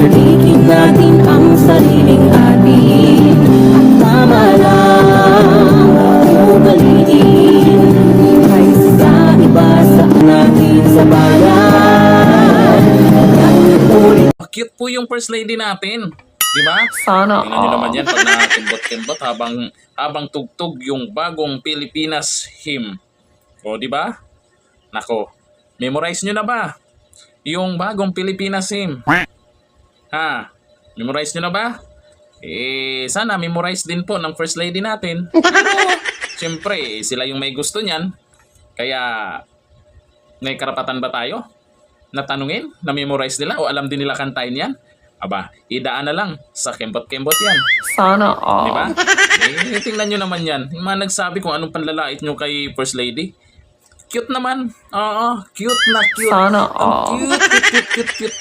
Sulitin natin ang sariling atin. Tama lang ugaliin. Kahit sa iba sa natin sa bayan. Cute po yung first lady natin. Di ba? Sana Tingnan nyo naman yan pag nakimbot-kimbot habang tugtog yung bagong Pilipinas hymn. O di ba? Nako, memorize nyo na ba? Yung bagong Pilipinas hymn. Ha? Memorize nyo na ba? Sana memorize din po ng first lady natin. Siyempre, sila yung may gusto niyan. Kaya, may karapatan ba tayo? Natanungin? Na-memorize nila o alam din nila kantahin yan? Aba, idaan na lang sa kembot-kembot yan. Sana Di ba? Tingnan nyo naman yan. Yung mga nagsabi kung anong panlalait nyo kay First Lady. Cute naman. Oo, cute na cute. Sana Ang cute, cute, cute, cute, cute.